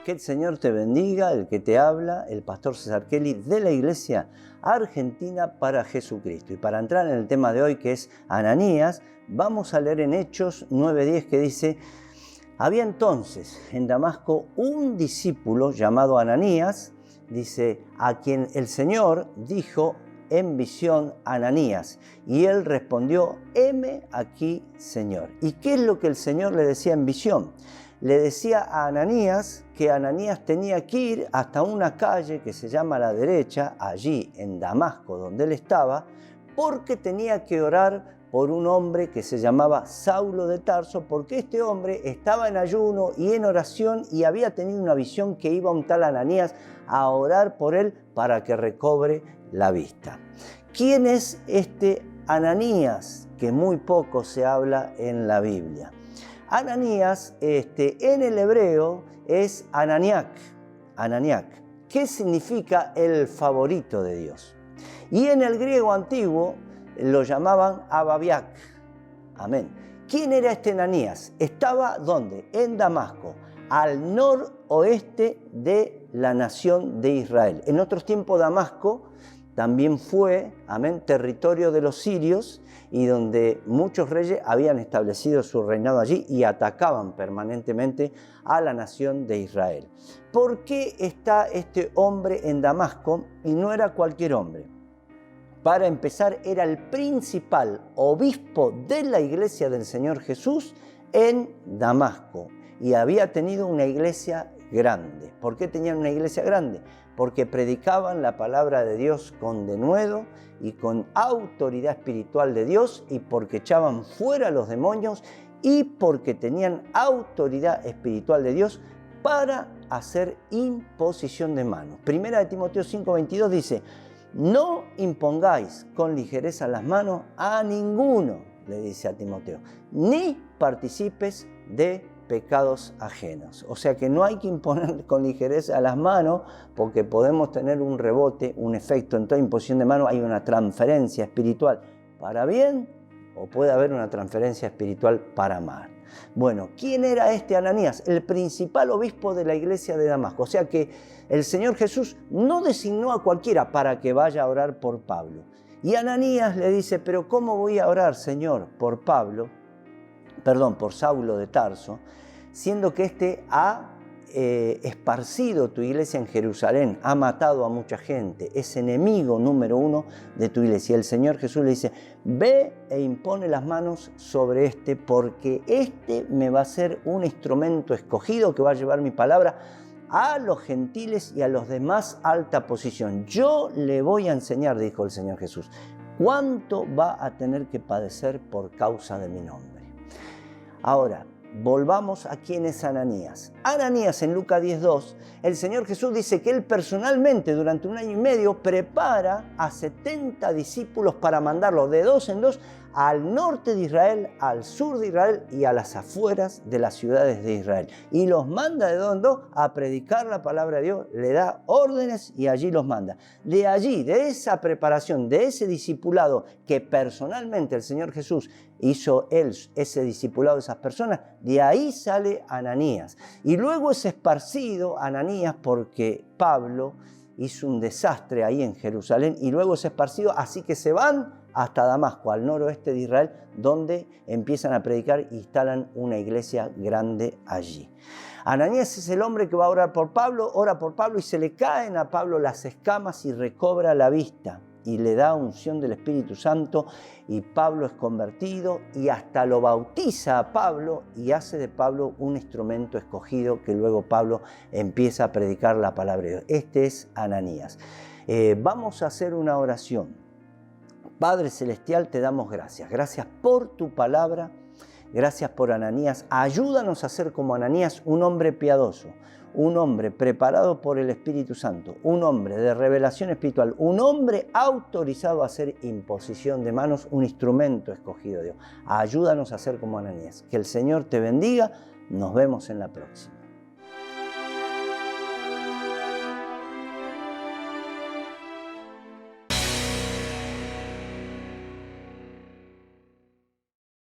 Que el Señor te bendiga, el que te habla, el pastor César Kelly de la Iglesia Argentina para Jesucristo. Y para entrar en el tema de hoy, que es Ananías, vamos a leer en Hechos 9:10 que dice: había entonces en Damasco un discípulo llamado Ananías, dice, a quien el Señor dijo en visión: Ananías. Y él respondió: heme aquí, Señor. ¿Y qué es lo que el Señor le decía en visión? Le decía a Ananías que Ananías tenía que ir hasta una calle que se llama La Derecha, allí en Damasco, donde él estaba, porque tenía que orar por un hombre que se llamaba Saulo de Tarso, porque este hombre estaba en ayuno y en oración y había tenido una visión que iba un tal Ananías a orar por él para que recobre la vista. ¿Quién es este Ananías que muy poco se habla en la Biblia? Ananías en el hebreo es Ananiak, que significa el favorito de Dios. Y en el griego antiguo lo llamaban Ababiak. Amén. ¿Quién era este Ananías? Estaba ¿dónde? En Damasco, al noroeste de la nación de Israel. En otros tiempos Damasco también fue, amén, territorio de los sirios, y donde muchos reyes habían establecido su reinado allí y atacaban permanentemente a la nación de Israel. ¿Por qué está este hombre en Damasco? Y no era cualquier hombre. Para empezar, era el principal obispo de la iglesia del Señor Jesús en Damasco, y había tenido una iglesia grande. ¿Por qué tenían una iglesia grande? Porque predicaban la palabra de Dios con denuedo y con autoridad espiritual de Dios, y porque echaban fuera a los demonios, y porque tenían autoridad espiritual de Dios para hacer imposición de manos. Primera de Timoteo 5:22 dice: no impongáis con ligereza las manos a ninguno, le dice a Timoteo, ni participes de pecados ajenos. O sea que no hay que imponer con ligereza las manos, porque podemos tener un rebote, un efecto. En toda imposición de manos hay una transferencia espiritual para bien, o puede haber una transferencia espiritual para mal. Bueno, ¿quién era este Ananías? El principal obispo de la iglesia de Damasco. O sea que el Señor Jesús no designó a cualquiera para que vaya a orar por Pablo. Y Ananías le dice: pero ¿cómo voy a orar, Señor, por Saulo de Tarso, siendo que este ha esparcido tu iglesia en Jerusalén, ha matado a mucha gente, es enemigo número uno de tu iglesia? Y el Señor Jesús le dice: ve e impone las manos sobre este, porque este me va a ser un instrumento escogido que va a llevar mi palabra a los gentiles y a los de más alta posición. Yo le voy a enseñar, dijo el Señor Jesús, cuánto va a tener que padecer por causa de mi nombre. Ahora, volvamos a quién es Ananías. Ananías, en Lucas 10:2, el Señor Jesús dice que él personalmente durante 1 año y medio prepara a 70 discípulos para mandarlos de 2 en 2 al norte de Israel, al sur de Israel y a las afueras de las ciudades de Israel. Y los manda de 2 en 2 a predicar la palabra de Dios, le da órdenes y allí los manda. De allí, de esa preparación, de ese discipulado que personalmente el Señor Jesús hizo él, ese discipulado de esas personas, de ahí sale Ananías. Y luego es esparcido Ananías porque Pablo hizo un desastre ahí en Jerusalén, y luego es esparcido, así que se van hasta Damasco, al noroeste de Israel, donde empiezan a predicar e instalan una iglesia grande allí. Ananías es el hombre que va a orar por Pablo, ora por Pablo y se le caen a Pablo las escamas y recobra la vista. Y le da unción del Espíritu Santo, y Pablo es convertido, y hasta lo bautiza a Pablo y hace de Pablo un instrumento escogido, que luego Pablo empieza a predicar la palabra de Dios. Este es Ananías. Vamos a hacer una oración. Padre Celestial, te damos gracias. Gracias por tu palabra. Gracias por Ananías. Ayúdanos a ser como Ananías, un hombre piadoso, un hombre preparado por el Espíritu Santo, un hombre de revelación espiritual, un hombre autorizado a hacer imposición de manos, un instrumento escogido de Dios. Ayúdanos a ser como Ananías. Que el Señor te bendiga. Nos vemos en la próxima.